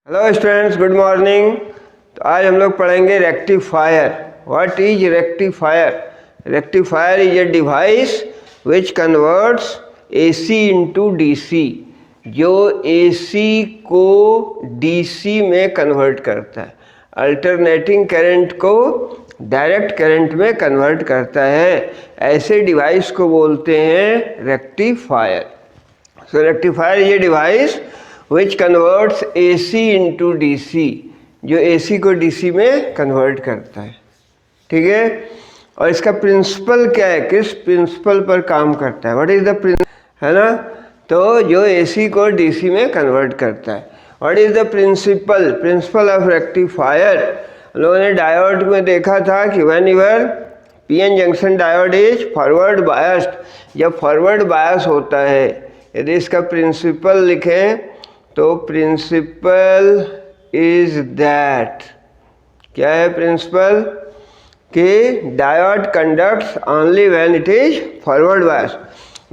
Hello students, good morning. तो आज हम लोग पढ़ेंगे rectifier. What is rectifier? Rectifier is a device which converts AC into DC, जो एसी को डीसी में कन्वर्ट करता है, अल्टरनेटिंग करंट को डायरेक्ट करंट में कन्वर्ट करता है। ऐसे डिवाइस को बोलते हैं rectifier. So rectifier is a device which converts AC into DC, जो AC को DC में कन्वर्ट करता है। ठीक है, और इसका प्रिंसिपल क्या है, किस प्रिंसिपल पर काम करता है, व्हाट इज द प्रिंसिपल, है ना। तो जो AC को DC में कन्वर्ट करता है, what is the principle of rectifier. लोगों ने डायोड में देखा था कि when your PN junction diode is forward biased, जब फॉरवर्ड बायस होता है, यदि इसका प्रिंसिपल लिखें तो प्रिंसिपल इज दैट, क्या है प्रिंसिपल, कि diode conducts only when it is forward bias.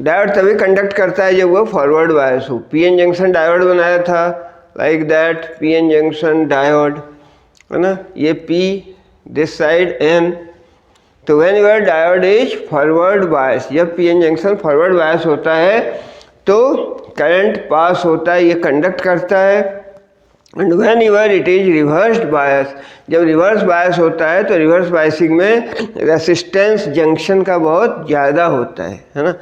Diode तभी कंडक्ट करता है जब वो फॉरवर्ड बायस हो। PN जंक्शन डायोड बनाया था like that, PN junction diode, है ना, ये P दिस साइड N। तो when your diode is forward bias, जब PN जंक्शन फॉरवर्ड बायस होता है तो करंट पास होता है, ये कंडक्ट करता है। And when your it is reversed bias, जब रिवर्स बायस होता है तो रिवर्स बायसिंग में रेसिस्टेंस जंक्शन का बहुत ज़्यादा होता है ना।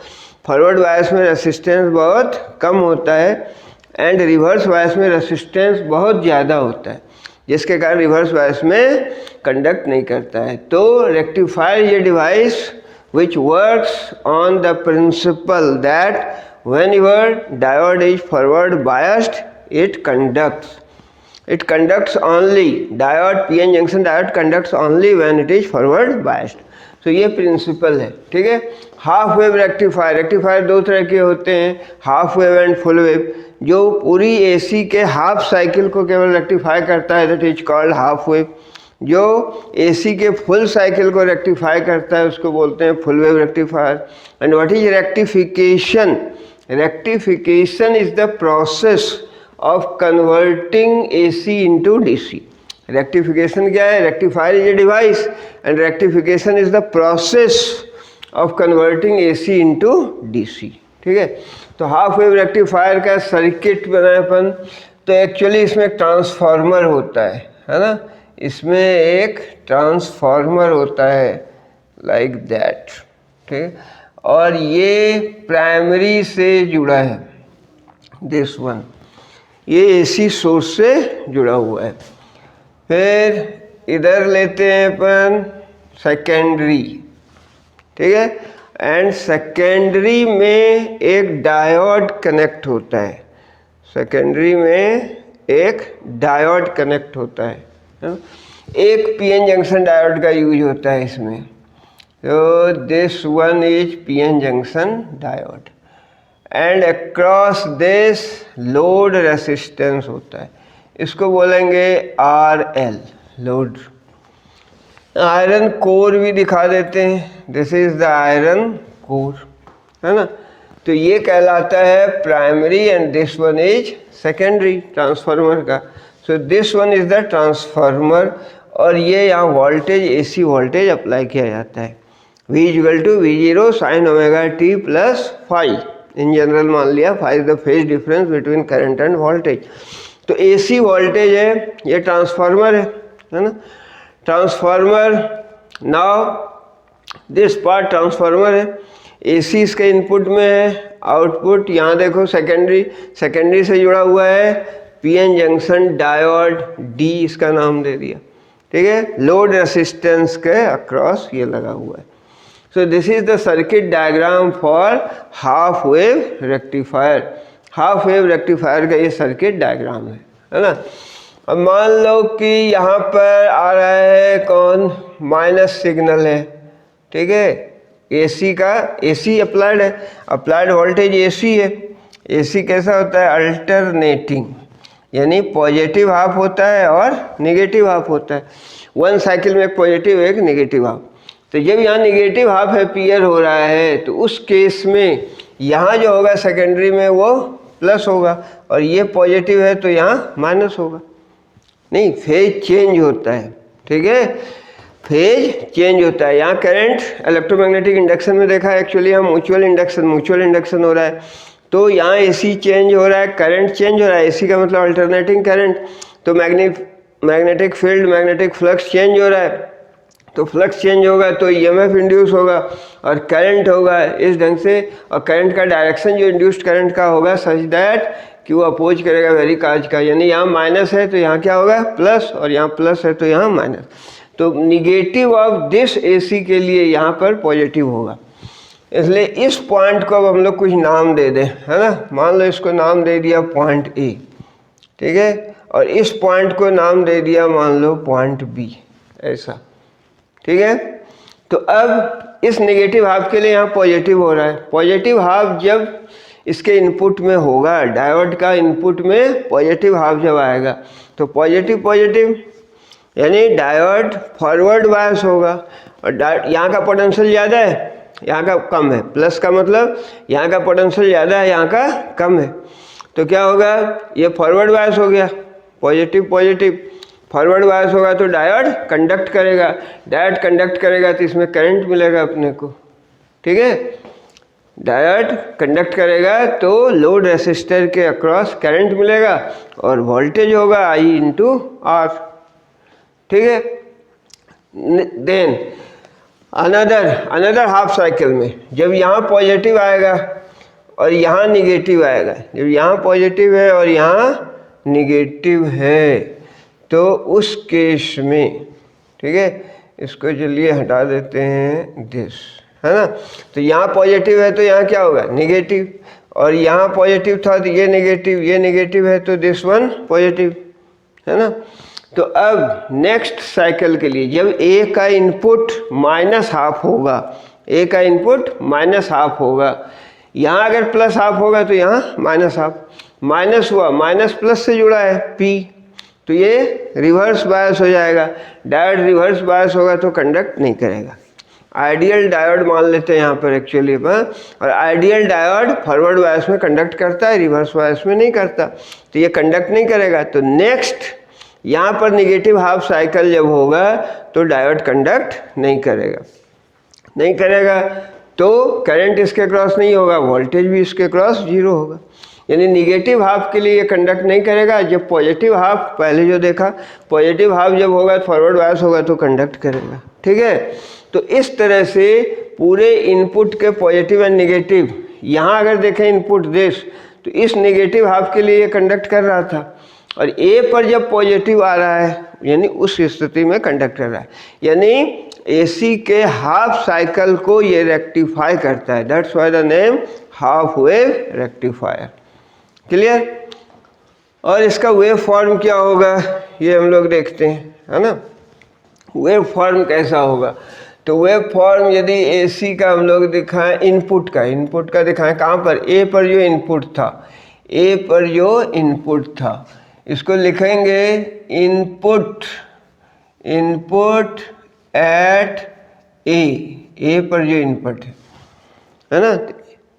फॉरवर्ड बायस में रेसिस्टेंस बहुत कम होता है एंड रिवर्स बायस में रेसिस्टेंस बहुत ज़्यादा होता है, जिसके कारण रिवर्स बायस में कंडक्ट नहीं करता है। तो रेक्टिफायर ये device which works on the principle that when your diode is forward biased, it conducts only, diode PN junction diode conducts only when it is forward biased. So ये principal है, ठीक है। Half wave rectifier दो तरह के होते हैं, half wave and full wave. जो पूरी AC के हाफ साइकिल को केवल रेक्टिफाई करता है, that is called half wave. जो AC के फुल साइकिल को रेक्टिफाई करता है उसको बोलते हैं full wave rectifier. And what is rectification? Rectification is the process of converting AC into DC। Rectification क्या है? Rectifier is a device and rectification is the process of converting AC into DC। ठीक है, तो half wave rectifier का circuit बनाए अपन, तो actually इसमें transformer होता है ना, इसमें एक ट्रांसफार्मर होता है लाइक दैट, ठीक। और ये प्राइमरी से जुड़ा है, दिस वन, ये AC सोर्स से जुड़ा हुआ है। फिर इधर लेते हैं अपन सेकेंडरी, ठीक है, एंड सेकेंडरी में एक डायोड कनेक्ट होता है, सेकेंडरी में एक डायोड कनेक्ट होता है। एक PN जंक्शन डायोड का यूज होता है इसमें, तो this one is PN junction diode and across this load resistance होता है, इसको बोलेंगे RL, लोड। आयरन कोर भी दिखा देते हैं, this is the iron core, है ना। तो ये कहलाता है primary and this one is secondary, transformer का। So this one is the transformer, और ये यहाँ वोल्टेज AC वोल्टेज अप्लाई किया जाता है, V equal to V0 sine omega t plus phi. In general मान लिया phi is the phase difference between current and voltage. तो AC वोल्टेज है, ये ट्रांसफार्मर है ना, transformer. Now this part transformer है, AC इसके इनपुट में है, आउटपुट यहाँ देखो सेकेंडरी से जुड़ा हुआ है PN जंक्शन डायोड, D इसका नाम दे दिया, ठीक है। लोड रेसिस्टेंस के अक्रॉस ये लगा हुआ है। So this is the circuit diagram for half wave rectifier. Half wave rectifier का ये सर्किट डायग्राम है ना। अब मान लो कि यहाँ पर आ रहा है कौन, माइनस सिग्नल है, ठीक है, AC का, AC अप्लाइड है, अप्लाइड वोल्टेज AC है। AC कैसा होता है? अल्टरनेटिंग, यानी पॉजिटिव हाफ होता है और नेगेटिव हाफ होता है। वन साइकिल में एक पॉजिटिव एक नेगेटिव हाफ। तो जब यहाँ नेगेटिव हाफ अपीयर हो रहा है तो उस केस में यहाँ जो होगा सेकेंडरी में वो प्लस होगा, और ये पॉजिटिव है तो यहाँ माइनस होगा। नहीं, फेज चेंज होता है, ठीक है, फेज चेंज होता है। यहाँ करंट इलेक्ट्रोमैग्नेटिक इंडक्शन में देखा है, एक्चुअली यहाँ म्यूचुअल इंडक्शन हो रहा है, तो यहाँ एसी चेंज हो रहा है, करंट चेंज हो रहा है, एसी का मतलब अल्टरनेटिंग करंट, तो magnetic field, magnetic flux change हो रहा है, तो फ्लक्स चेंज होगा तो ईएमएफ इंड्यूस होगा और करंट होगा इस ढंग से, और करंट का डायरेक्शन जो इंड्यूस्ड करंट का होगा सच दैट कि वो अपोज करेगा वेरी काज का, यानी यहाँ माइनस है तो यहाँ क्या होगा प्लस, और यहाँ प्लस है तो यहाँ माइनस, तो निगेटिव ऑफ दिस एसी के लिए यहाँ पर पॉजिटिव होगा। इसलिए इस पॉइंट को अब हम लोग कुछ नाम दे दें, है ना, मान लो इसको नाम दे दिया पॉइंट ए, ठीक है, और इस पॉइंट को नाम दे दिया मान लो पॉइंट बी, ऐसा, ठीक है। तो अब इस नेगेटिव हाफ के लिए यहाँ पॉजिटिव हो रहा है, पॉजिटिव हाफ जब इसके इनपुट में होगा, डायोड का इनपुट में पॉजिटिव हाफ जब आएगा तो पॉजिटिव पॉजिटिव यानी डायोड फॉरवर्ड बायस होगा, और यहाँ का पोटेंशियल ज़्यादा है, यहाँ का कम है, प्लस का मतलब यहाँ का पोटेंशियल ज़्यादा है, यहाँ का कम है, तो क्या होगा, ये फॉरवर्ड बायस हो गया, पॉजिटिव पॉजिटिव, फॉरवर्ड बायस होगा तो डायोड कंडक्ट करेगा, डायोड कंडक्ट करेगा तो इसमें करंट मिलेगा अपने को, ठीक है, डायोड कंडक्ट करेगा तो लोड रेसिस्टर के अक्रॉस करंट मिलेगा और वोल्टेज होगा I इंटू आर, ठीक है। देन अनदर हाफ साइकिल में जब यहाँ पॉजिटिव आएगा और यहाँ निगेटिव आएगा, जब यहाँ पॉजिटिव है और यहाँ निगेटिव है तो उस केस में, ठीक है, इसको चलिए हटा देते हैं दिस, है ना, तो यहाँ पॉजिटिव है तो यहाँ क्या होगा नेगेटिव, और यहाँ पॉजिटिव था तो ये नेगेटिव है तो दिस वन पॉजिटिव, है ना। तो अब नेक्स्ट साइकिल के लिए जब ए का इनपुट माइनस हाफ होगा, ए का इनपुट माइनस हाफ होगा, यहाँ अगर प्लस हाफ होगा तो यहाँ माइनस हाफ, माइनस हुआ, माइनस प्लस से जुड़ा है पी, तो ये रिवर्स बायस हो जाएगा, डायोड रिवर्स बायस होगा तो कंडक्ट नहीं करेगा। आइडियल डायोड मान लेते हैं यहाँ पर एक्चुअली पर, और आइडियल डायोड फॉरवर्ड बायस में कंडक्ट करता है, रिवर्स बायस में नहीं करता, तो ये कंडक्ट नहीं करेगा। तो नेक्स्ट यहाँ पर निगेटिव हाफ साइकिल जब होगा तो डायोड कंडक्ट नहीं करेगा, तो करंट इसके क्रॉस नहीं होगा, वोल्टेज भी इसके क्रॉस जीरो होगा, यानी निगेटिव हाफ के लिए ये कंडक्ट नहीं करेगा। जब पॉजिटिव हाफ पहले जो देखा, पॉजिटिव हाफ जब होगा तो फॉरवर्ड बायस होगा तो कंडक्ट करेगा, ठीक है। तो इस तरह से पूरे इनपुट के पॉजिटिव एंड निगेटिव, यहाँ अगर देखें इनपुट दिस, तो इस निगेटिव हाफ के लिए ये कंडक्ट कर रहा था, और ए पर जब पॉजिटिव आ रहा है यानी उस स्थिति में कंडक्ट कर रहा है, यानी एसी के हाफ साइकिल को ये रेक्टिफाई करता है, that's why the name half wave rectifier, clear. और इसका वेव फॉर्म क्या होगा ये हम लोग देखते हैं, है ना, वेव फॉर्म कैसा होगा। तो वेव फॉर्म यदि एसी का हम लोग दिखाएं, इनपुट का दिखाएं, कहाँ पर, ए पर जो इनपुट था, इसको लिखेंगे इनपुट एट ए पर जो इनपुट है ना। तो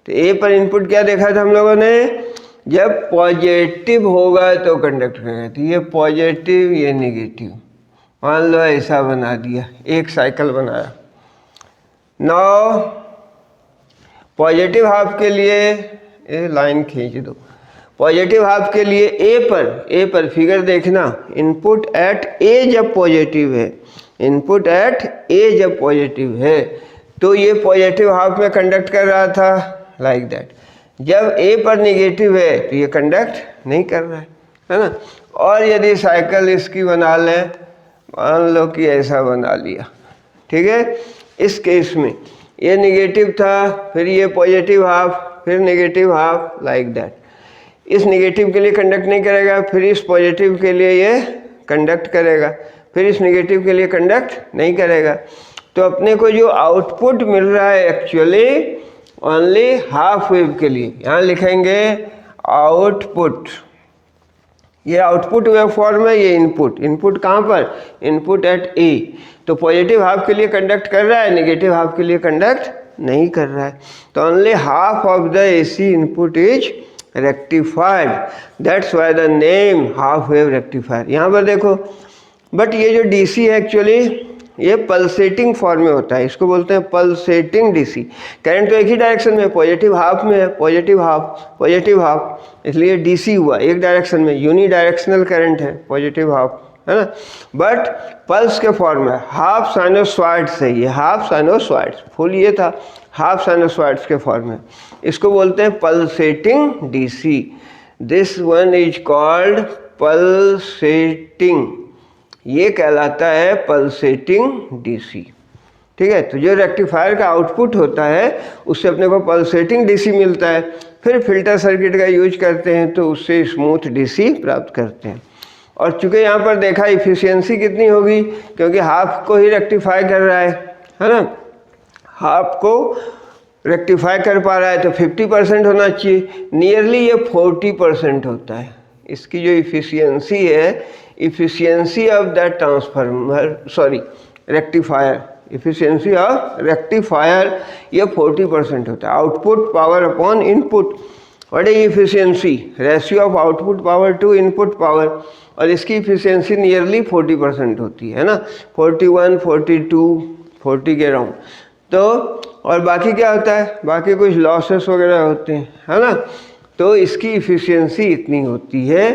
ए पर इनपुट क्या देखा था हम लोगों ने, जब पॉजिटिव होगा तो कंडक्ट करेगा, तो ये पॉजिटिव ये निगेटिव, मान लो ऐसा बना दिया, एक साइकिल बनाया। नाउ पॉजिटिव हाफ के लिए ये लाइन खींच दो, पॉजिटिव हाफ के लिए ए पर फिगर देखना, इनपुट एट ए जब पॉजिटिव है, इनपुट एट ए जब पॉजिटिव है तो ये पॉजिटिव हाफ में कंडक्ट कर रहा था लाइक दैट, जब ए पर निगेटिव है तो ये कंडक्ट नहीं कर रहा है ना। और यदि साइकिल इसकी बना लें, मान लो कि ऐसा बना लिया, ठीक है, इस केस में ये निगेटिव था, फिर ये पॉजिटिव हाफ, फिर निगेटिव हाफ लाइक दैट, इस निगेटिव के लिए कंडक्ट नहीं करेगा, फिर इस पॉजिटिव के लिए ये कंडक्ट करेगा, फिर इस निगेटिव के लिए कंडक्ट नहीं करेगा। तो अपने को जो आउटपुट मिल रहा है एक्चुअली ओनली हाफ वेव के लिए, यहाँ लिखेंगे आउटपुट, ये आउटपुट वेव फॉर्म है, ये इनपुट कहाँ पर, इनपुट एट ए, तो पॉजिटिव हाफ के लिए कंडक्ट कर रहा है, निगेटिव हाफ के लिए कंडक्ट नहीं कर रहा है, तो only half of the AC input is rectified, that's why the name half wave rectifier. यहाँ पर देखो, बट ये जो डीसी है एक्चुअली ये पल्सेटिंग फॉर्म में होता है, इसको बोलते हैं पल्सेटिंग डीसी। करंट तो एक ही डायरेक्शन में, पॉजिटिव हाफ में है, पॉजिटिव हाफ, इसलिए डीसी हुआ एक डायरेक्शन में, यूनी डायरेक्शनल करंट है, पॉजिटिव हाफ, है ना। बट पल्स के फॉर्म में हाफ साइनोसॉइड्स है, ये हाफ साइनोसॉइड्स, फुल ये था, हाफ साइनोसॉइड्स के फॉर्म में, इसको बोलते हैं pulsating DC. This one is called pulsating, ये कहलाता है पल्सेटिंग डीसी। ठीक है, तो जो रेक्टिफायर का आउटपुट होता है उससे अपने को पल्सेटिंग डीसी मिलता है, फिर फिल्टर सर्किट का यूज करते हैं तो उससे स्मूथ डीसी प्राप्त करते हैं। और चूंकि यहाँ पर देखा इफिशियंसी कितनी होगी, क्योंकि हाफ को ही रेक्टिफाई कर रहा है ना, हाफ को रेक्टिफाई कर पा रहा है तो 50% होना चाहिए, नियरली ये 40% होता है। इसकी जो इफिशियंसी है, efficiency of that transformer, sorry rectifier, efficiency of rectifier ये 40% होता है। Output power upon input, what is efficiency, ratio of output power to input power, और इसकी इफिशियंसी नियरली 40% होती है ना, 41, 42, 40 के अराउंड। तो और बाकी क्या होता है, बाकी कुछ लॉसेस वगैरह होते हैं, है ना, तो इसकी इफिशियंसी इतनी होती है।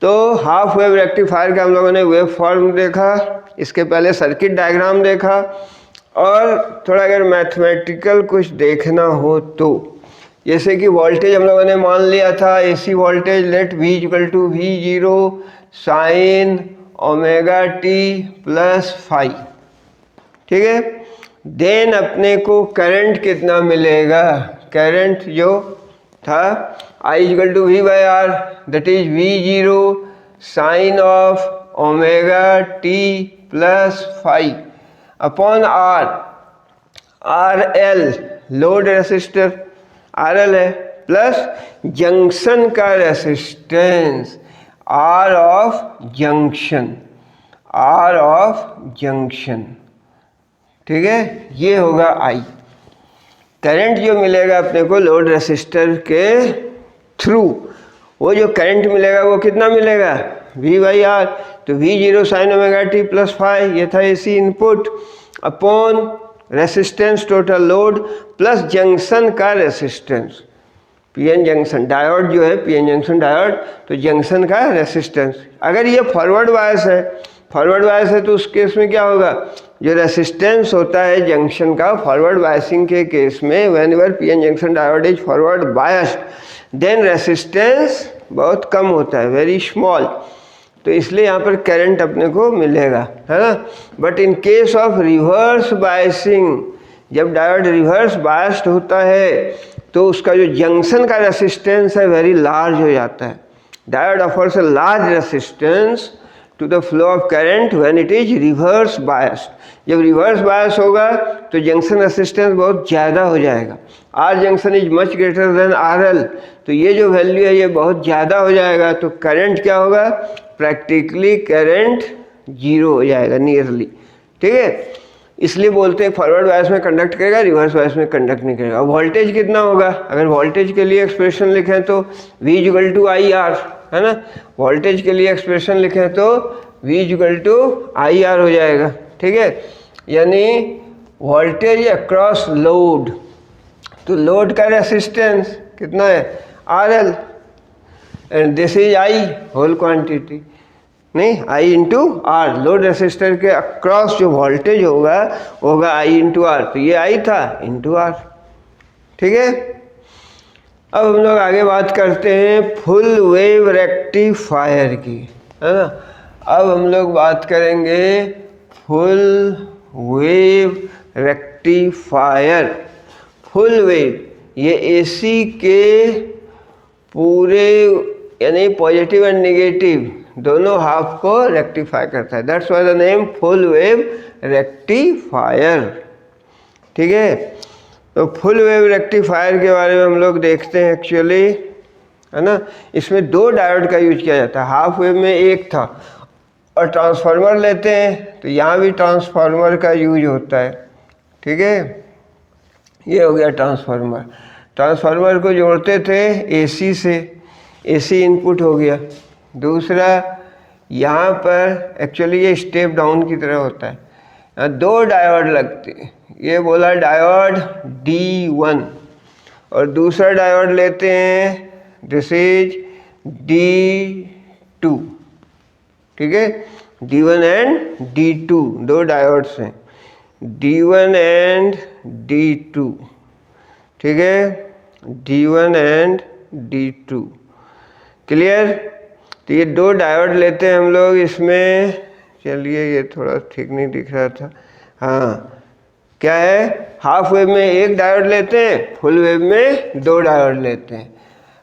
तो हाफ वेव रेक्टिफायर का हम लोगों ने वेव फॉर्म देखा, इसके पहले सर्किट डायग्राम देखा, और थोड़ा अगर मैथमेटिकल कुछ देखना हो तो जैसे कि वोल्टेज हम लोगों ने मान लिया था AC voltage, let V = V0 sine omega t plus phi, ठीक है। देन अपने को करंट कितना मिलेगा, करंट जो था I = V/R, that is V0 sine of omega t plus phi upon R, RL load resistor RL है, प्लस जंक्शन का resistance R of junction, R of junction, ठीक है, ये होगा I। करंट जो मिलेगा अपने को लोड रेसिस्टर के थ्रू, वो जो करंट मिलेगा वो कितना मिलेगा, V/R, तो V0 sine omega t plus phi, ये था AC input, upon resistance total load plus junction का रेसिस्टेंस, पीएन जंक्शन डायोड जो है, पीएन जंक्शन डायोड, तो जंक्शन का रेसिस्टेंस। अगर ये फॉरवर्ड बायस है, फॉरवर्ड बायस है तो उस केस में क्या होगा, जो रेसिस्टेंस होता है जंक्शन का फॉरवर्ड बायसिंग के केस में, whenever PN junction diode is forward biased, then resistance बहुत कम होता है, वेरी स्मॉल, तो इसलिए यहाँ पर करंट अपने को मिलेगा, है ना। But in case of reverse biasing, जब डायोड रिवर्स बायस्ड होता है तो उसका जो जंक्शन का रेसिस्टेंस है वेरी लार्ज हो जाता है। Diode offers a large resistance to the flow of current when it is reverse biased. जब रिवर्स बायस होगा तो जंक्शन रेसिस्टेंस बहुत ज़्यादा हो जाएगा, R junction is much greater than RL, तो ये जो वैल्यू है ये बहुत ज़्यादा हो जाएगा, तो करंट क्या होगा, प्रैक्टिकली करंट जीरो हो जाएगा नियरली, ठीक है। इसलिए बोलते हैं फॉरवर्ड बायस में कंडक्ट करेगा, रिवर्स बायस में कंडक्ट नहीं करेगा। वोल्टेज कितना होगा, अगर वोल्टेज के लिए एक्सप्रेशन लिखें तो V = IR, है ना, वोल्टेज के लिए एक्सप्रेशन लिखें तो V = IR हो जाएगा, ठीक है, यानी वोल्टेज अक्रॉस लोड, तो लोड का रेसिस्टेंस कितना है RL, and this is I whole quantity, नहीं I × R, लोड रेसिस्टर के अक्रॉस जो वोल्टेज होगा वो होगा I × R, तो ये I था × R, ठीक है। अब हम लोग आगे बात करते हैं फुल वेव रेक्टिफायर की, है ना। अब हम लोग बात करेंगे full wave rectifier. Full wave ये AC के पूरे यानी पॉजिटिव एंड नेगेटिव दोनों हाफ को रेक्टिफाई करता है, that's why the name full wave rectifier, ठीक है। तो फुल वेव रेक्टिफायर के बारे में हम लोग देखते हैं एक्चुअली, है ना। इसमें 2 डायोड का यूज किया जाता है, हाफ वेव में एक था, और ट्रांसफार्मर लेते हैं तो यहाँ भी ट्रांसफार्मर का यूज होता है, ठीक है। ये हो गया ट्रांसफार्मर। ट्रांसफार्मर को जोड़ते थे एसी से, एसी इनपुट हो गया। दूसरा यहाँ पर एक्चुअली ये स्टेप डाउन की तरह होता है, यहाँ 2 डायोड लगते हैं। ये बोला डायोड D1 और दूसरा डायोड लेते हैं, दिस इज D2, ठीक है। D1 एंड D2 2 डायोड्स हैं, D1 एंड D2, ठीक है, D1 एंड D2, क्लियर। तो ये 2 डायोड लेते हैं हम लोग इसमें। चलिए ये थोड़ा ठीक नहीं दिख रहा था, हाँ क्या है, हाफ वेव में 1 डायोड लेते हैं, फुल वेव में 2 डायोड लेते हैं,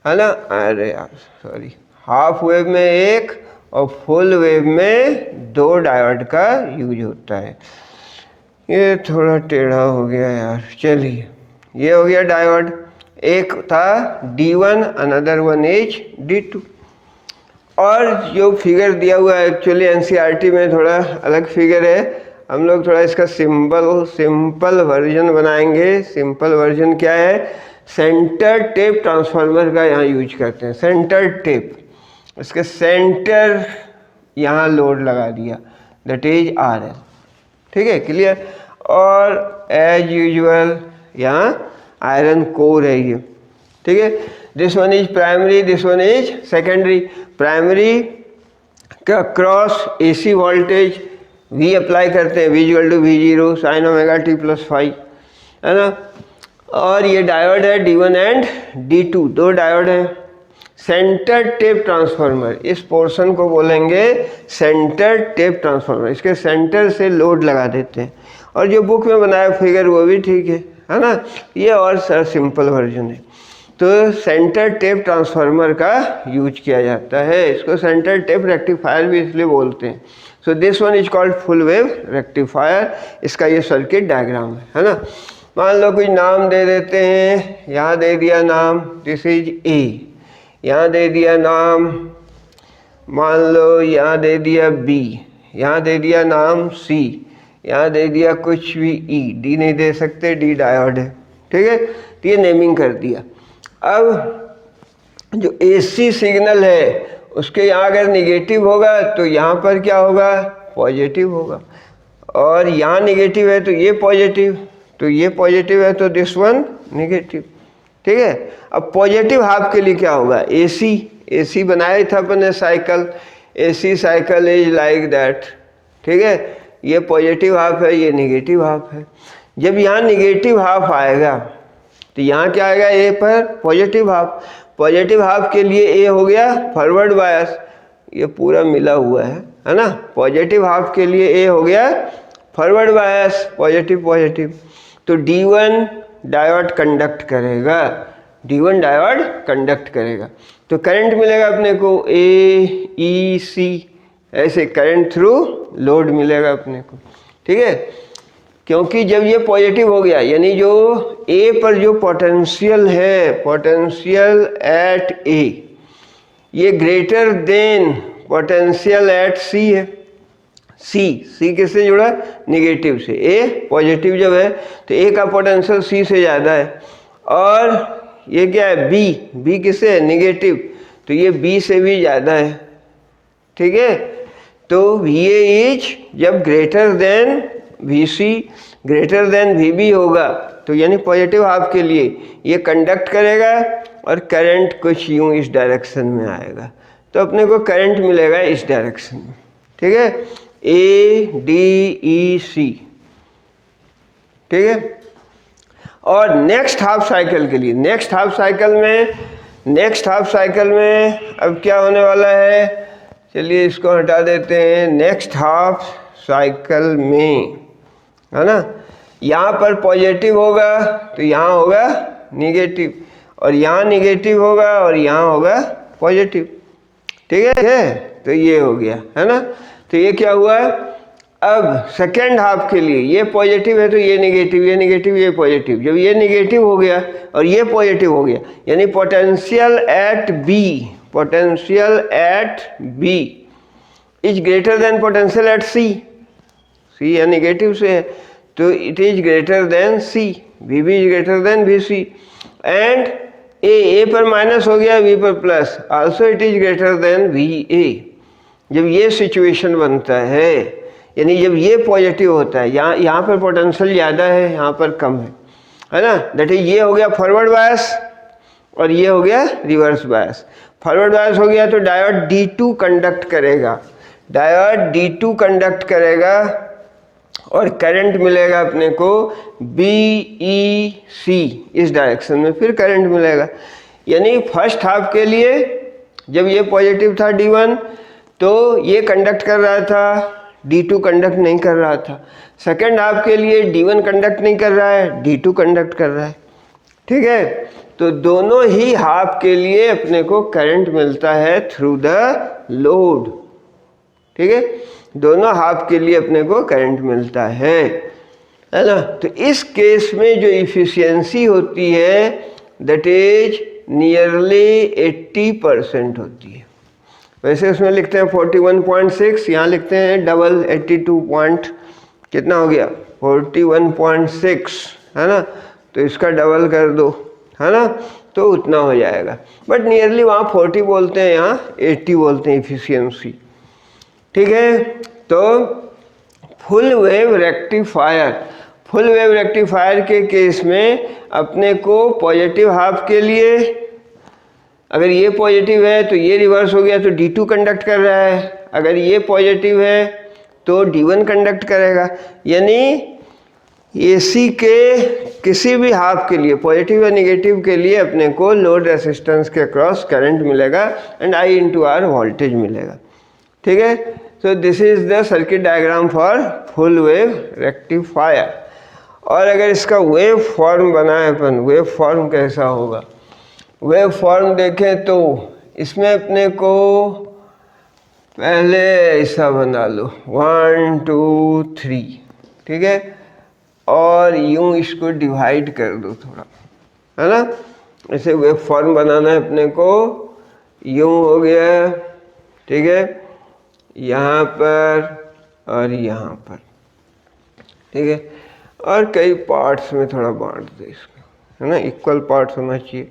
है ना। अरे यार सॉरी, हाफ वेव में 1 और फुल वेव में 2 डायोड का यूज होता है। ये थोड़ा टेढ़ा हो गया यार, चलिए ये हो गया डायोड। एक था D1, another one is D2। और जो फिगर दिया हुआ है एक्चुअली NCERT में थोड़ा अलग फिगर है, हम लोग थोड़ा इसका सिंपल वर्जन बनाएंगे। सिंपल वर्जन क्या है, सेंटर टेप ट्रांसफार्मर का यहाँ यूज करते हैं। सेंटर टेप, इसके सेंटर यहाँ लोड लगा दिया, दैट इज RL, ठीक है, क्लियर। और एज यूजुअल यहाँ आयरन कोर है ये, ठीक है। This one is primary, this one is secondary. Primary का across AC voltage V apply करते हैं, V equal to V0 sine omega t plus five, है ना। और ये डायोड है D1 एंड D2, 2 डायोड है। सेंटर टेप ट्रांसफार्मर, इस पोर्शन को बोलेंगे सेंटर टेप ट्रांसफार्मर। इसके सेंटर से लोड लगा देते हैं, और जो बुक में बनाया फिगर वो भी ठीक है ना। ये और सर सिंपल वर्जन है। तो सेंटर टेप ट्रांसफार्मर का यूज किया जाता है, इसको सेंटर टेप रेक्टिफायर भी इसलिए बोलते हैं। सो this one is called full wave rectifier. इसका ये सर्किट डायग्राम है ना। मान लो कोई नाम दे देते हैं, यहाँ दे दिया नाम, दिस इज A, यहाँ दे दिया नाम, मान लो यहाँ दे दिया B, यहाँ दे दिया नाम C, यहाँ दे दिया कुछ भी E, D नहीं दे सकते, D डायोड है, ठीक है। तो ये नेमिंग कर दिया। अब जो AC सिग्नल है उसके यहाँ अगर निगेटिव होगा तो यहाँ पर क्या होगा, पॉजिटिव होगा। और यहाँ निगेटिव है तो ये पॉजिटिव, तो ये पॉजिटिव है तो दिस वन निगेटिव, ठीक है। अब पॉजिटिव हाफ के लिए क्या होगा, AC बनाया था अपन ने cycle, AC cycle is like that, ठीक है। ये पॉजिटिव हाफ है, ये निगेटिव हाफ है। जब यहाँ निगेटिव हाफ आएगा तो यहाँ क्या आएगा, A पर पॉजिटिव हाफ। पॉजिटिव हाफ के लिए A हो गया फॉरवर्ड बायस, ये पूरा मिला हुआ है ना। पॉजिटिव हाफ के लिए A हो गया फॉरवर्ड बायस, पॉजिटिव पॉजिटिव। तो D1 डायोड कंडक्ट करेगा, D1 डायोड कंडक्ट करेगा, तो करंट मिलेगा अपने को AEC, ऐसे करंट थ्रू लोड मिलेगा अपने को, ठीक है। क्योंकि जब ये पॉजिटिव हो गया, यानी जो A पर जो पोटेंशियल है, पोटेंशियल एट A, ये greater than potential at C है। C किससे जुड़ा, निगेटिव से। A पॉजिटिव जब है तो A का पोटेंशियल C से ज़्यादा है। और ये क्या है, B किससे है, निगेटिव, तो ये B से भी ज़्यादा है, ठीक है। तो VA इज जब greater than VC greater than VB होगा, तो यानी पॉजिटिव हाफ के लिए ये कंडक्ट करेगा और करंट कुछ यूं इस डायरेक्शन में आएगा, तो अपने को करंट मिलेगा इस डायरेक्शन में, ठीक है, ADEC, ठीक है। और नेक्स्ट हाफ साइकिल के लिए, नेक्स्ट हाफ साइकिल में अब क्या होने वाला है, चलिए इसको हटा देते हैं। नेक्स्ट हाफ साइकिल में, है ना, यहाँ पर पॉजिटिव होगा तो यहाँ होगा निगेटिव, और यहाँ निगेटिव होगा और यहाँ होगा पॉजिटिव, ठीक है। तो ये हो गया, है ना। तो ये क्या हुआ, अब सेकेंड हाफ के लिए ये पॉजिटिव है तो ये निगेटिव, ये निगेटिव, ये पॉजिटिव। जब ये निगेटिव हो गया और ये पॉजिटिव हो गया, यानी potential at B is greater than potential at C या निगेटिव से है तो it is greater than C, VB is greater than VC। And A पर माइनस हो गया, वी पर plus, also it is greater than V A. जब ये सिचुएशन बनता है, यानी जब ये पॉजिटिव होता है, यहाँ पर पोटेंशियल ज़्यादा है, यहाँ पर कम है ना, दैट इज ये हो गया फॉरवर्ड बायस और ये हो गया रिवर्स बायस। फॉरवर्ड बायस हो गया तो डायोड D2 कंडक्ट करेगा, डायोड D2 कंडक्ट करेगा और करंट मिलेगा अपने को BEC इस डायरेक्शन में, फिर करंट मिलेगा। यानी फर्स्ट हाफ के लिए जब ये पॉजिटिव था D1 तो ये कंडक्ट कर रहा था, D2 कंडक्ट नहीं कर रहा था। सेकेंड हाफ के लिए D1 कंडक्ट नहीं कर रहा है, D2 कंडक्ट कर रहा है। ठीक है, तो दोनों ही हाफ के लिए अपने को करंट मिलता है थ्रू द लोड। ठीक है, दोनों हाफ के लिए अपने को करंट मिलता है ना। तो इस केस में जो इफिशियंसी होती है दैट इज नियरली 80% होती है। वैसे उसमें लिखते हैं 41.6, यहाँ लिखते हैं डबल 82 पॉइंट, कितना हो गया 41.6 है ना, तो इसका डबल कर दो है ना, तो उतना हो जाएगा। बट नियरली वहाँ 40 बोलते हैं, यहाँ 80 बोलते हैं इफिशियंसी। ठीक है, तो full wave rectifier, full wave rectifier के केस में अपने को पॉजिटिव हाफ के लिए अगर ये पॉजिटिव है तो ये रिवर्स हो गया तो D2 कंडक्ट कर रहा है, अगर ये पॉजिटिव है तो D1 कंडक्ट करेगा। यानी AC के किसी भी हाफ के लिए पॉजिटिव या नेगेटिव के लिए अपने को लोड रेसिस्टेंस के क्रॉस करंट मिलेगा and I into R voltage मिलेगा। ठीक है, so this is the circuit diagram for full wave rectifier. और अगर इसका वेव फॉर्म बनाए अपन, वेव फॉर्म कैसा होगा, वेव फॉर्म देखें तो इसमें अपने को पहले ऐसा बना लो 1 2 3, ठीक है, और यूं इसको डिवाइड कर दो थोड़ा, है ना। ऐसे वेव फॉर्म बनाना है अपने को, यूं हो गया, ठीक है, यहाँ पर और यहाँ पर, ठीक है, और कई पार्ट्स में थोड़ा बांट दो इसको, है ना, इक्वल पार्ट्स होना चाहिए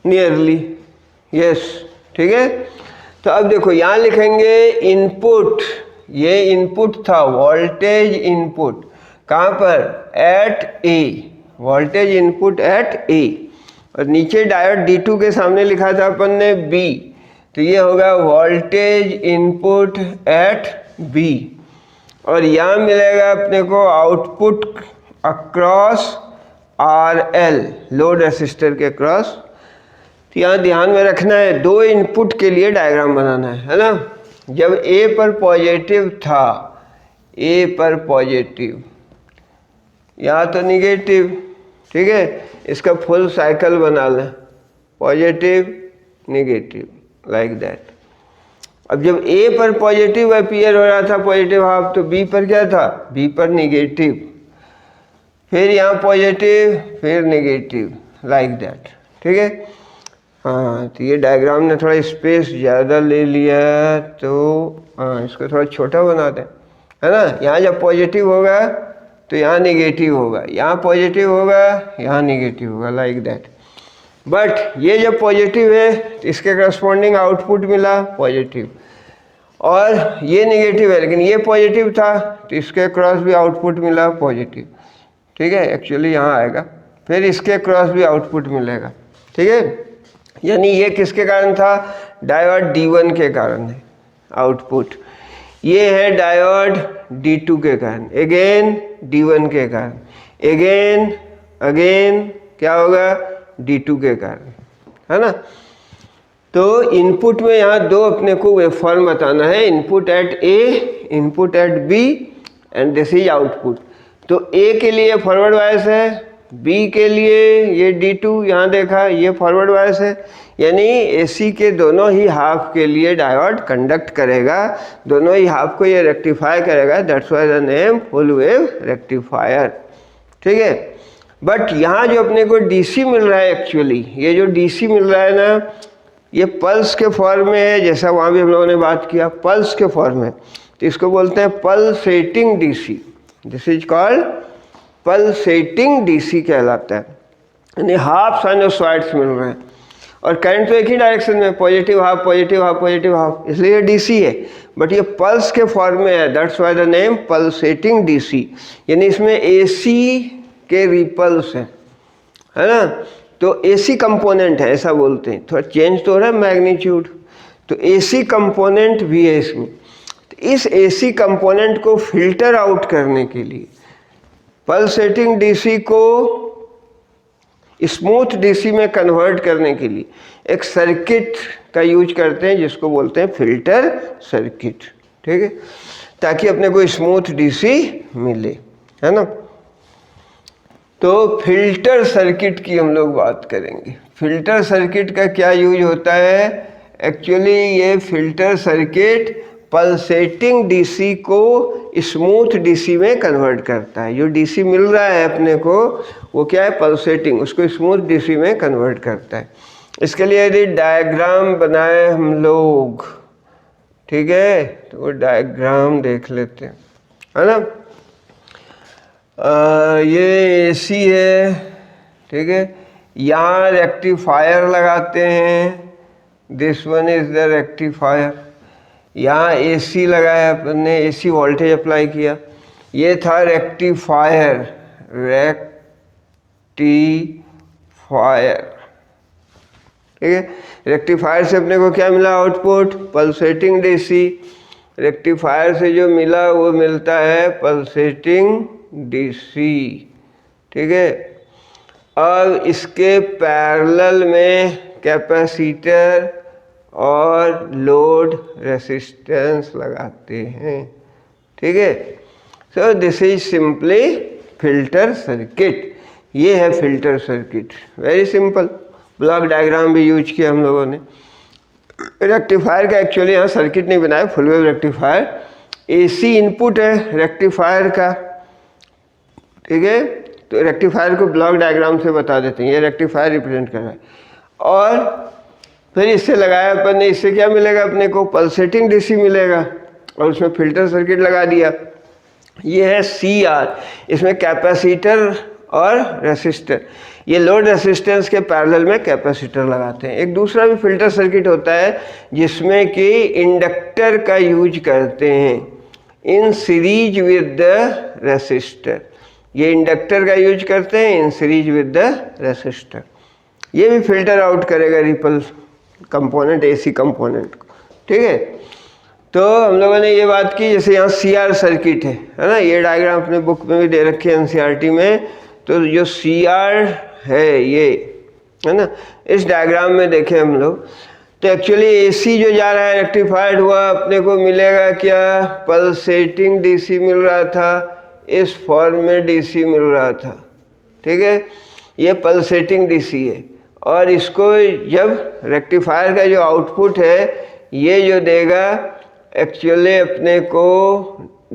नियरली, यस। ठीक है, तो अब देखो यहाँ लिखेंगे इनपुट, ये इनपुट था वोल्टेज इनपुट, कहाँ पर, एट ए, वोल्टेज इनपुट एट ए, और नीचे डायोड D2 के सामने लिखा था अपन ने B, तो ये होगा वोल्टेज इनपुट एट B, और यहाँ मिलेगा अपने को output across RL, load resistor के क्रॉस। तो यहाँ ध्यान में रखना है, दो इनपुट के लिए डायग्राम बनाना है ना। जब A पर पॉजिटिव था, A पर पॉजिटिव, यहाँ तो निगेटिव, ठीक है, इसका फुल साइकिल बना लें, पॉजिटिव निगेटिव लाइक दैट। अब जब A पर पॉजिटिव अपीयर हो रहा था पॉजिटिव हाफ, तो B पर क्या था, B पर निगेटिव, फिर यहाँ पॉजिटिव फिर निगेटिव लाइक दैट। ठीक है, हाँ, तो ये डायग्राम ने थोड़ा स्पेस ज़्यादा ले लिया, तो हाँ इसको थोड़ा छोटा बना दें, है ना। यहाँ जब पॉजिटिव होगा तो यहाँ निगेटिव होगा, यहाँ पॉजिटिव होगा यहाँ निगेटिव होगा लाइक दैट। बट ये जब पॉजिटिव है तो इसके करस्पॉन्डिंग आउटपुट मिला पॉजिटिव, और ये निगेटिव है लेकिन ये पॉजिटिव था तो इसके क्रॉस भी आउटपुट मिला पॉजिटिव। ठीक है, एक्चुअली यहाँ आएगा, फिर इसके क्रॉस भी आउटपुट मिलेगा। ठीक है, यानी ये किसके कारण था, डायोड D1 के कारण है आउटपुट, ये है डायोड D2 के कारण, अगेन D1 के कारण, अगेन अगेन क्या होगा, D2 के कारण, है ना। तो इनपुट में यहाँ दो अपने को वेवफॉर्म बताना है, input at A, input at B, and this is output. तो A के लिए फॉरवर्ड बायस है, B के लिए ये D2 यहाँ देखा ये फॉरवर्ड बायस है, यानी AC के दोनों ही हाफ के लिए डायोड कंडक्ट करेगा, दोनों ही हाफ को ये रेक्टिफाई करेगा, that's why the name full wave rectifier. ठीक है, बट यहाँ जो अपने को DC मिल रहा है, एक्चुअली ये जो DC मिल रहा है ना, ये पल्स के फॉर्म में है, जैसा वहाँ भी हम लोगों ने बात किया पल्स के फॉर्म में, तो इसको बोलते हैं pulsating DC, this is called pulsating DC कहलाता है। यानी हाफ साइनोसॉइड्स मिल रहे हैं, और करंट तो एक ही डायरेक्शन में, positive half positive half positive half, इसलिए डीसी है, बट ये पल्स के फॉर्म में है, that's why the name pulsating DC. यानी इसमें एसी के रिपल्स है ना, तो एसी कंपोनेंट है ऐसा बोलते हैं, थोड़ा चेंज तो हो रहा है मैग्नीट्यूड, तो एसी कंपोनेंट भी है इसमें। तो इस एसी कंपोनेंट को फिल्टर आउट करने के लिए, पल्सेटिंग डीसी को स्मूथ डीसी में कन्वर्ट करने के लिए एक सर्किट का यूज करते हैं जिसको बोलते हैं फिल्टर सर्किट, ठीक है, ताकि अपने को स्मूथ डीसी मिले, है ना। तो फिल्टर सर्किट की हम लोग बात करेंगे। फिल्टर सर्किट का क्या यूज होता है, एक्चुअली ये फिल्टर सर्किट पल्सेटिंग डीसी को स्मूथ डीसी में कन्वर्ट करता है। जो डीसी मिल रहा है अपने को वो क्या है, पल्सेटिंग, उसको स्मूथ डीसी में कन्वर्ट करता है। इसके लिए यदि डायग्राम बनाए हम लोग, ठीक है, तो वो डायग्राम देख लेते हैं, है ना। ये एसी है, ठीक है, यहाँ रेक्टिफायर लगाते हैं, this one is the rectifier. यहाँ एसी लगाया अपने, एसी वोल्टेज अप्लाई किया, ये था रेक्टिफायर, रेक्टिफायर, ठीक है। रेक्टिफायर से अपने को क्या मिला, आउटपुट पल्सेटिंग डीसी। रेक्टिफायर से जो मिला वो मिलता है पल्सेटिंग डीसी, ठीक है। अब इसके पैरेलल में कैपेसिटर और लोड रेसिस्टेंस लगाते हैं, ठीक है। So this is simply filter circuit. ये है filter circuit, very simple. Block diagram भी यूज किया हम लोगों ने। रेक्टिफायर का एक्चुअली यहाँ सर्किट नहीं बनाया, full wave rectifier, AC input है रेक्टिफायर का, ठीक है। तो रेक्टिफायर को ब्लॉक डायग्राम से बता देते हैं, ये रेक्टिफायर रिप्रेजेंट कर रहा है। और फिर इससे लगाया अपन ने, इससे क्या मिलेगा अपने को, पल्सेटिंग डीसी मिलेगा, और उसमें फिल्टर सर्किट लगा दिया। ये है CR, इसमें कैपेसिटर और रेसिस्टर, ये लोड रेसिस्टेंस के पैरेलल में कैपेसिटर लगाते हैं। एक दूसरा भी फिल्टर सर्किट होता है जिसमें कि इंडक्टर का यूज करते हैं in series with the resistor. ये इंडक्टर का यूज करते हैं in series with the resistor. ये भी फिल्टर आउट करेगा रिपल कंपोनेंट, एसी कंपोनेंट को, ठीक है। तो हम लोगों ने ये बात की, जैसे यहाँ CR सर्किट है ना, ये डायग्राम अपने बुक में भी दे रखी है NCERT में। तो जो CR है ये, है ना, इस डायग्राम में देखें हम लोग, तो एक्चुअली AC जो जा रहा है रेक्टिफाइड हुआ, अपने को मिलेगा क्या, पल्सेटिंग डीसी मिल रहा था, इस फॉर्म में डीसी मिल रहा था, ठीक है। ये पल्सेटिंग डीसी है, और इसको जब रेक्टिफायर का जो आउटपुट है ये जो देगा, एक्चुअली अपने को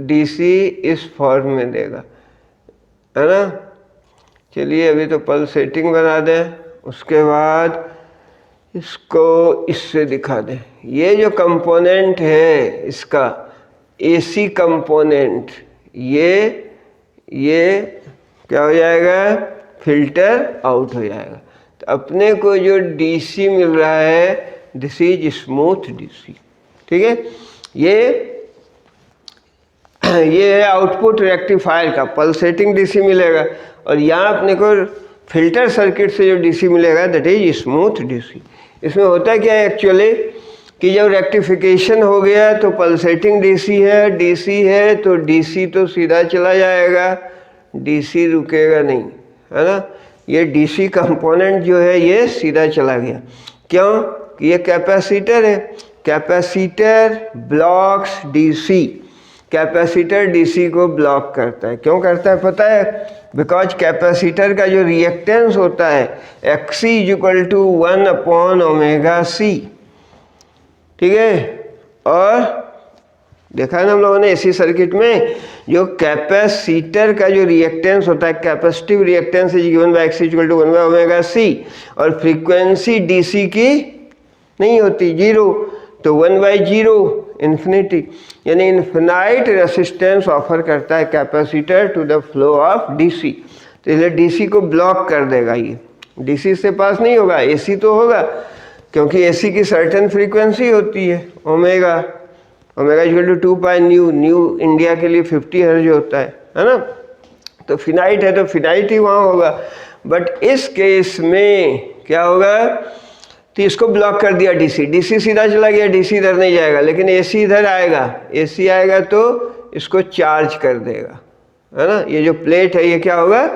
डीसी इस फॉर्म में देगा, है ना। चलिए अभी तो पल्सेटिंग बना दें, उसके बाद इसको इससे दिखा दें। ये जो कंपोनेंट है इसका एसी कंपोनेंट, ये क्या हो जाएगा, फिल्टर आउट हो जाएगा। तो अपने को जो डीसी मिल रहा है दिस इज स्मूथ डीसी, ठीक है। ये है आउटपुट रेक्टिफायर का, पल्सेटिंग डीसी मिलेगा, और यहाँ अपने को फिल्टर सर्किट से जो डीसी मिलेगा दैट इज स्मूथ डीसी। इसमें होता है क्या है एक्चुअली कि जब रेक्टिफिकेशन हो गया तो पल्सेटिंग डीसी है तो डीसी तो सीधा चला जाएगा, डीसी रुकेगा नहीं, है ना। ये डीसी कंपोनेंट जो है ये सीधा चला गया, क्यों, ये कैपेसिटर है, capacitor blocks DC, capacitor DC को ब्लॉक करता है। क्यों करता है पता है, बिकॉज कैपेसिटर का जो रिएक्टेंस होता है XC = 1/ωc, ठीक है। और देखा है ना हम लोगों ने एसी सर्किट में, जो कैपेसिटर का जो रिएक्टेंस होता है, capacitive reactance is given by XC = 1/ωc, और फ्रीक्वेंसी डीसी की नहीं होती, 0, तो 1/0 इन्फिनिटी, यानी इन्फिनाइट रेसिस्टेंस ऑफर करता है capacitor to the flow of DC. तो इसलिए डीसी को ब्लॉक कर देगा ये, डीसी से पास नहीं होगा, एसी तो होगा, क्योंकि एसी की सर्टेन फ्रीक्वेंसी होती है omega, omega equal to 2 pi nu, nu India के लिए 50 हर्ट्ज होता है ना। तो फिनाइट है तो फिनाइट ही वहाँ होगा। बट इस केस में क्या होगा, तो इसको ब्लॉक कर दिया डीसी, डीसी सीधा चला गया, डीसी इधर नहीं जाएगा, लेकिन एसी इधर आएगा, एसी आएगा तो इसको चार्ज कर देगा, है ना। ये जो प्लेट है ये क्या होगा,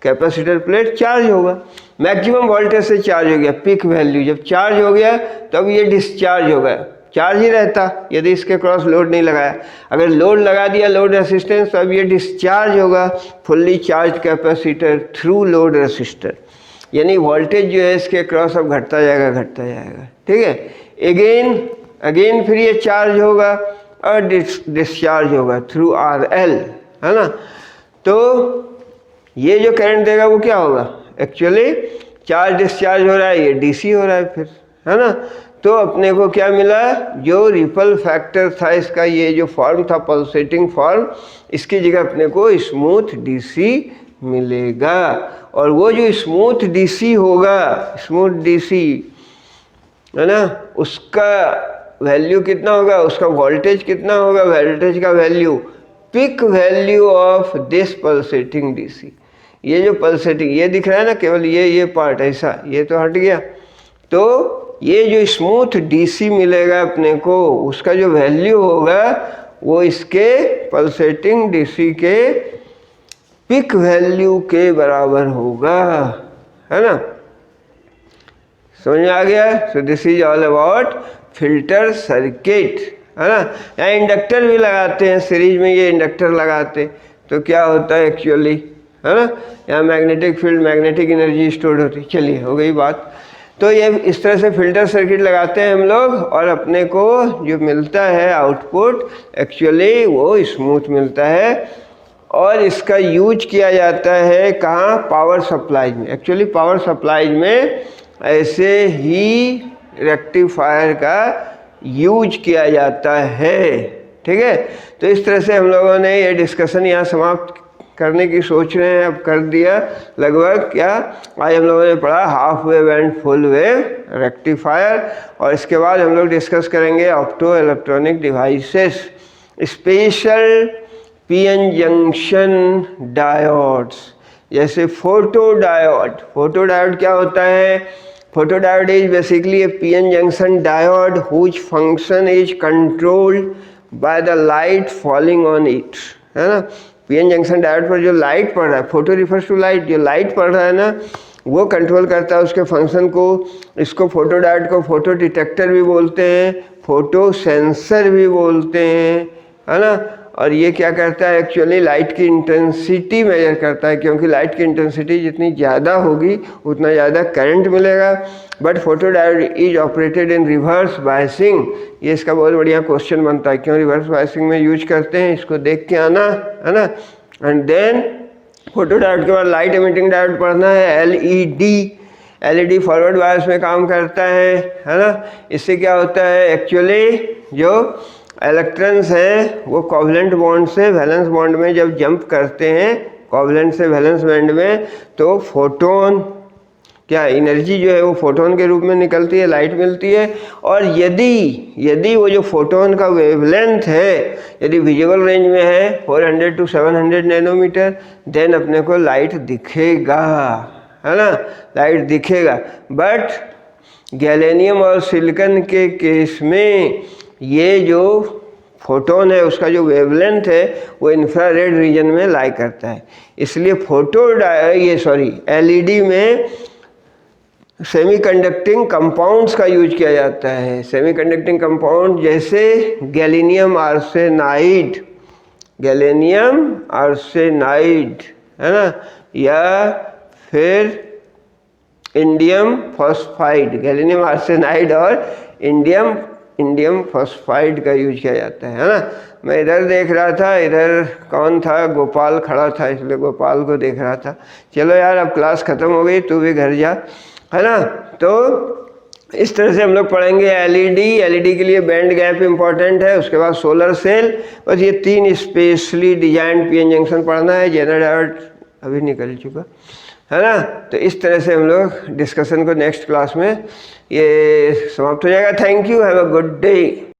कैपेसिटर प्लेट चार्ज होगा, मैक्सिमम वोल्टेज से चार्ज हो गया, पीक वैल्यू जब चार्ज हो गया तब ये डिस्चार्ज होगा, चार्ज ही रहता यदि इसके क्रॉस लोड नहीं लगाया। अगर लोड लगा दिया, लोड रेसिस्टेंस, तब ये डिस्चार्ज होगा fully charge capacitor through load resistor, यानी वोल्टेज जो है इसके क्रॉस अब घटता जाएगा, ठीक है। अगेन फिर ये चार्ज होगा और डिस्चार्ज होगा थ्रू RL, है ना। तो ये जो करंट देगा वो क्या होगा, एक्चुअली चार्ज डिस्चार्ज हो रहा है, ये डीसी हो रहा है फिर, है ना। तो अपने को क्या मिला, जो रिपल फैक्टर था इसका, ये जो फॉर्म था पल्सेटिंग फॉर्म, इसकी जगह अपने को स्मूथ डीसी मिलेगा। और वो जो स्मूथ डीसी होगा, स्मूथ डीसी, है ना, उसका वैल्यू कितना होगा, उसका वोल्टेज कितना होगा, वोल्टेज का value peak value of this pulsating DC. ये जो पल्सेटिंग ये दिख रहा है ना, केवल ये पार्ट ऐसा, ये तो हट गया, तो ये जो स्मूथ डीसी मिलेगा अपने को, उसका जो वैल्यू होगा वो इसके पल्सेटिंग डीसी के पिक वैल्यू के बराबर होगा, है ना। समझ में आ गया। सो this is all about filter circuit, है ना। यहाँ इंडक्टर भी लगाते हैं सीरीज में, ये इंडक्टर लगाते तो क्या होता है एक्चुअली, है ना, यहाँ magnetic field, magnetic energy store होती। चलिए हो गई बात। तो ये इस तरह से फिल्टर सर्किट लगाते हैं हम लोग, और अपने को जो मिलता है आउटपुट एक्चुअली वो स्मूथ मिलता है, और इसका यूज किया जाता है कहाँ, पावर सप्लाई में। एक्चुअली पावर सप्लाई में ऐसे ही रेक्टिफायर का यूज किया जाता है, ठीक है। तो इस तरह से हम लोगों ने ये डिस्कशन यहाँ समाप्त करने की सोच रहे हैं, अब कर दिया लगभग। क्या आज हम लोगों ने पढ़ा, half wave and full wave rectifier, और इसके बाद हम लोग डिस्कस करेंगे opto electronic devices, special PN junction diodes, जैसे फोटो डायोड। फोटो डायोड क्या होता है, photo diode is basically a PN junction diode whose function is controlled by the light falling on it, है ना। पीएन जंक्शन डायोड पर जो light पड़ रहा है, फोटो रिफर्स टू लाइट, जो लाइट पड़ रहा है ना वो कंट्रोल करता है उसके फंक्शन को। इसको फोटो डायोड को फोटो डिटेक्टर भी बोलते हैं, फोटो सेंसर भी बोलते हैं, है ना। और ये क्या करता है एक्चुअली, लाइट की इंटेंसिटी मेजर करता है, क्योंकि लाइट की इंटेंसिटी जितनी ज़्यादा होगी उतना ज़्यादा करंट मिलेगा। But photo diode is operated in reverse biasing. ये इसका बहुत बढ़िया क्वेश्चन बनता है, क्यों रिवर्स बायसिंग में यूज करते हैं, इसको देख के आना, है ना। एंड देन फोटो डायोड के बाद लाइट एमिटिंग डायोड पढ़ना है, एलईडी फॉरवर्ड बायस में काम करता है ना। इससे क्या होता है एक्चुअली, जो इलेक्ट्रॉन्स हैं वो कोवलेंट बॉन्ड से वैलेंस बॉन्ड में जब जंप करते हैं, कोवलेंट से वैलेंस बॉन्ड में, तो फोटोन क्या एनर्जी जो है वो फोटोन के रूप में निकलती है, लाइट मिलती है। और यदि वो जो फोटोन का वेवलेंथ है यदि विजिबल रेंज में है 400 to 700 नैनोमीटर, देन अपने को लाइट दिखेगा, है ना, लाइट दिखेगा। बट गैलेनियम और सिलिकॉन के केस में ये जो फोटोन है उसका जो वेवलेंथ है वो इंफ्रारेड रीजन में लाई करता है, इसलिए एलईडी में सेमीकंडक्टिंग कंपाउंड्स का यूज किया जाता है। सेमीकंडक्टिंग कंपाउंड जैसे गैलेनियम आर्सेनाइड, है ना, या फिर इंडियम फॉस्फाइड। गैलेनियम आर्सेनाइड और इंडियम फॉस्फाइड का यूज किया जाता है ना। मैं इधर देख रहा था, इधर कौन था, गोपाल खड़ा था, इसलिए गोपाल को देख रहा था। चलो यार अब क्लास ख़त्म हो गई, तू भी घर जा, है ना। तो इस तरह से हम लोग पढ़ेंगे एलईडी के लिए बैंड गैप इंपॉर्टेंट है, उसके बाद सोलर सेल, बस ये 3 स्पेशली डिजाइन पीएन जंक्शन पढ़ना है। जेनर डायोड अभी निकल चुका, है ना। तो इस तरह से हम लोग डिस्कशन को नेक्स्ट क्लास में ये समाप्त हो जाएगा। Thank you, have a good day.